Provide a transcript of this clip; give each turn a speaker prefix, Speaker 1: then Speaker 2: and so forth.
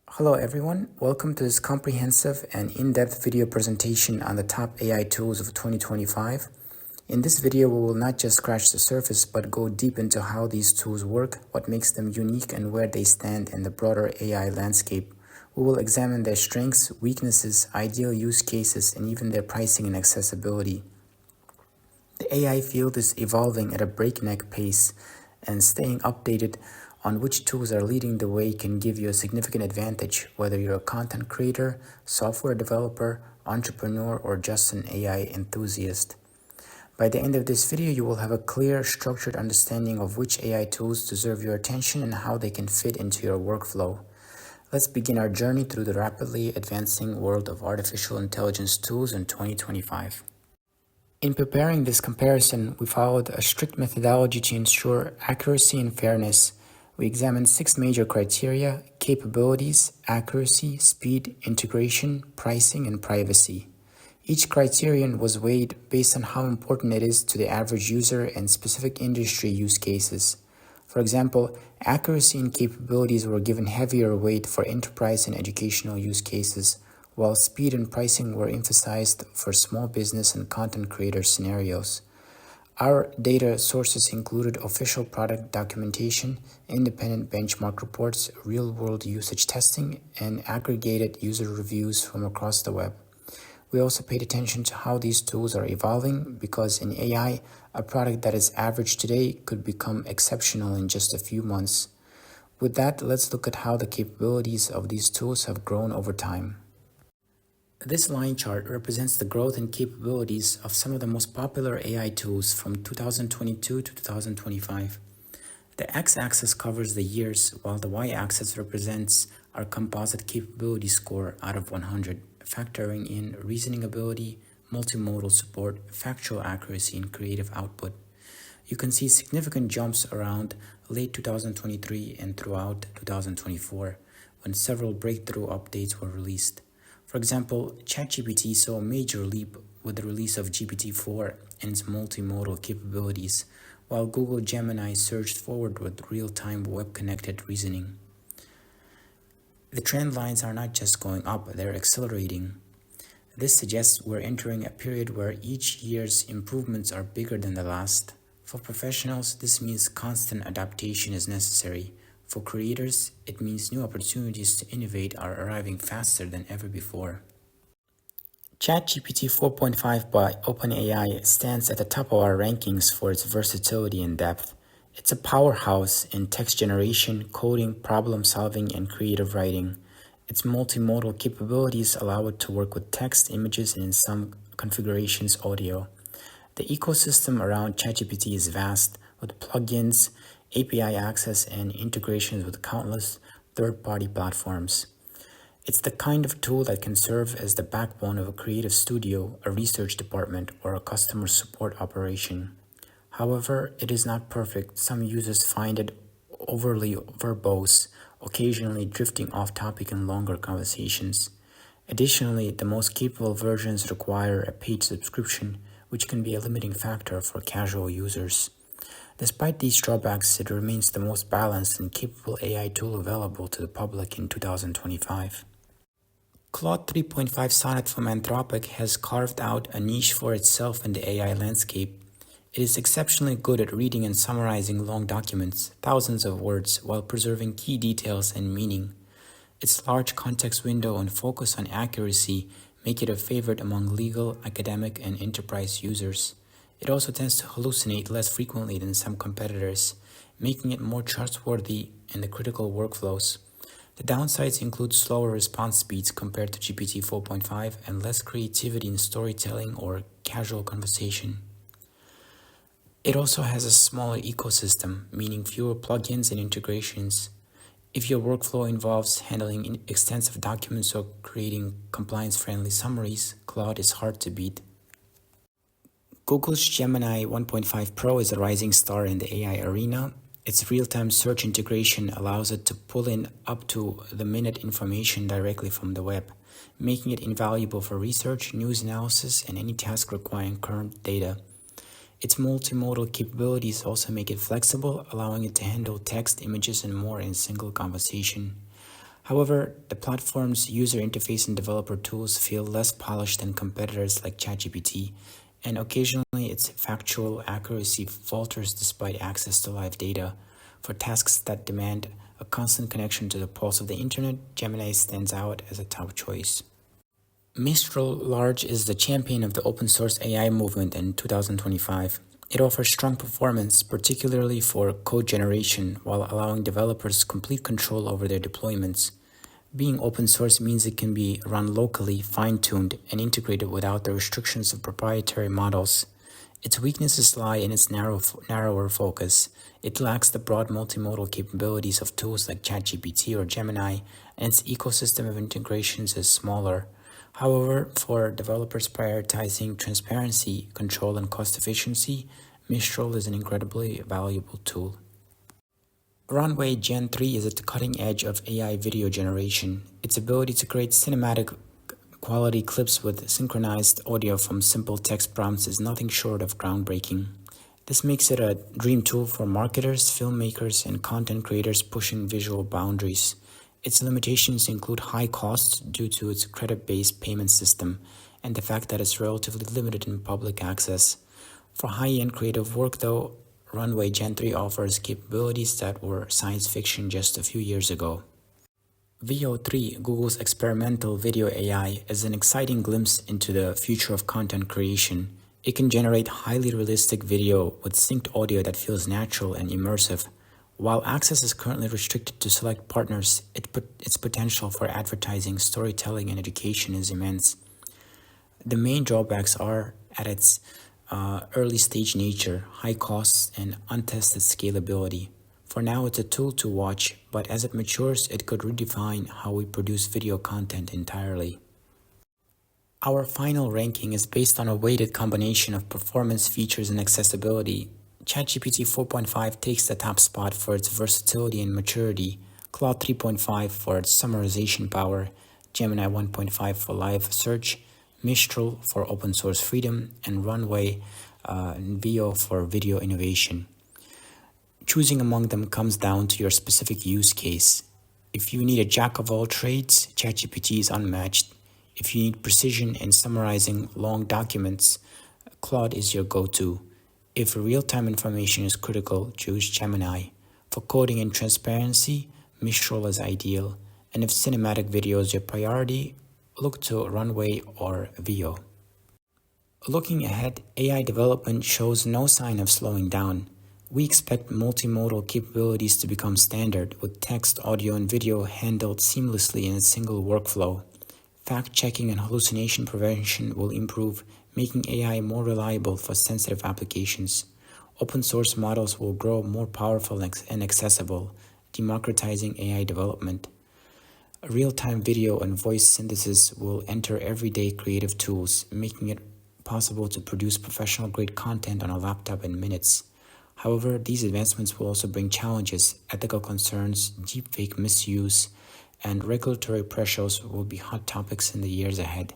Speaker 1: Hello everyone, welcome to this comprehensive and in-depth video presentation on the top AI tools of 2025. In this video, we will not just scratch the surface, but go deep into how these tools work, what makes them unique, and where they stand in the broader AI landscape. We will examine their strengths, weaknesses, ideal use cases, and even their pricing and accessibility. The AI field is evolving at a breakneck pace, and staying updated on which tools are leading the way can give you a significant advantage, whether you're a content creator, software developer, entrepreneur, or just an AI enthusiast. By the end of this video, you will have a clear, structured understanding of which AI tools deserve your attention and how they can fit into your workflow. Let's begin our journey through the rapidly advancing world of artificial intelligence tools in 2025. In preparing this comparison, we followed a strict methodology to ensure accuracy and fairness. We examined 6 major criteria: capabilities, accuracy, speed, integration, pricing, and privacy. Each criterion was weighed based on how important it is to the average user and specific industry use cases. For example, accuracy and capabilities were given heavier weight for enterprise and educational use cases, while speed and pricing were emphasized for small business and content creator scenarios. Our data sources included official product documentation, independent benchmark reports, real-world usage testing, and aggregated user reviews from across the web. We also paid attention to how these tools are evolving, because in AI, a product that is average today could become exceptional in just a few months. With that, let's look at how the capabilities of these tools have grown over time. This line chart represents the growth and capabilities of some of the most popular AI tools from 2022 to 2025. The x-axis covers the years, while the y-axis represents our composite capability score out of 100, factoring in reasoning ability, multimodal support, factual accuracy, and creative output. You can see significant jumps around late 2023 and throughout 2024, when several breakthrough updates were released. For example, ChatGPT saw a major leap with the release of GPT-4 and its multimodal capabilities, while Google Gemini surged forward with real-time web-connected reasoning. The trend lines are not just going up, they're accelerating. This suggests we're entering a period where each year's improvements are bigger than the last. For professionals, this means constant adaptation is necessary. For creators, it means new opportunities to innovate are arriving faster than ever before. ChatGPT 4.5 by OpenAI stands at the top of our rankings for its versatility and depth. It's a powerhouse in text generation, coding, problem solving, and creative writing. Its multimodal capabilities allow it to work with text, images, and in some configurations, audio. The ecosystem around ChatGPT is vast, with plugins, API access, and integrations with countless third-party platforms. It's the kind of tool that can serve as the backbone of a creative studio, a research department, or a customer support operation. However, it is not perfect. Some users find it overly verbose, occasionally drifting off topic in longer conversations. Additionally, the most capable versions require a paid subscription, which can be a limiting factor for casual users. Despite these drawbacks, it remains the most balanced and capable AI tool available to the public in 2025. Claude 3.5 Sonnet from Anthropic has carved out a niche for itself in the AI landscape. It is exceptionally good at reading and summarizing long documents, thousands of words, while preserving key details and meaning. Its large context window and focus on accuracy make it a favorite among legal, academic, and enterprise users. It also tends to hallucinate less frequently than some competitors, making it more trustworthy in the critical workflows. The downsides include slower response speeds compared to GPT 4.5 and less creativity in storytelling or casual conversation. It also has a smaller ecosystem, meaning fewer plugins and integrations. If your workflow involves handling extensive documents or creating compliance-friendly summaries, Claude is hard to beat. Google's Gemini 1.5 Pro is a rising star in the AI arena. Its real-time search integration allows it to pull in up-to-the-minute information directly from the web, making it invaluable for research, news analysis, and any task requiring current data. Its multimodal capabilities also make it flexible, allowing it to handle text, images, and more in a single conversation. However, the platform's user interface and developer tools feel less polished than competitors like ChatGPT, and occasionally its factual accuracy falters despite access to live data. For tasks that demand a constant connection to the pulse of the internet, Gemini stands out as a top choice. Mistral Large is the champion of the open source AI movement in 2025. It offers strong performance, particularly for code generation, while allowing developers complete control over their deployments. Being open source means it can be run locally, fine-tuned, and integrated without the restrictions of proprietary models. Its weaknesses lie in its narrower focus. It lacks the broad multimodal capabilities of tools like ChatGPT or Gemini, and its ecosystem of integrations is smaller. However, for developers prioritizing transparency, control, and cost efficiency, Mistral is an incredibly valuable tool. Runway Gen-3 is at the cutting edge of AI video generation. Its ability to create cinematic quality clips with synchronized audio from simple text prompts is nothing short of groundbreaking. This makes it a dream tool for marketers, filmmakers, and content creators pushing visual boundaries. Its limitations include high costs due to its credit-based payment system and the fact that it's relatively limited in public access. For high-end creative work, though, Runway Gen-3 offers capabilities that were science fiction just a few years ago. Veo 3, Google's experimental video AI, is an exciting glimpse into the future of content creation. It can generate highly realistic video with synced audio that feels natural and immersive. While access is currently restricted to select partners, its potential for advertising, storytelling, and education is immense. The main drawbacks are at its early stage nature, high costs, and untested scalability. For now, it's a tool to watch, but as it matures, it could redefine how we produce video content entirely. Our final ranking is based on a weighted combination of performance, features, and accessibility. ChatGPT 4.5 takes the top spot for its versatility and maturity, Claude 3.5 for its summarization power, Gemini 1.5 for live search, Mistral for open source freedom, and Runway and Veo for video innovation. Choosing among them comes down to your specific use case. If you need a jack of all trades, ChatGPT is unmatched. If you need precision in summarizing long documents, Claude is your go-to. If real-time information is critical, choose Gemini. For coding and transparency, Mistral is ideal. And if cinematic video is your priority, look to Runway or Veo. Looking ahead, AI development shows no sign of slowing down. We expect multimodal capabilities to become standard, with text, audio, and video handled seamlessly in a single workflow. Fact-checking and hallucination prevention will improve, making AI more reliable for sensitive applications. Open-source models will grow more powerful and accessible, democratizing AI development. Real-time video and voice synthesis will enter everyday creative tools, making it possible to produce professional-grade content on a laptop in minutes. However, these advancements will also bring challenges. Ethical concerns, deepfake misuse, and regulatory pressures will be hot topics in the years ahead.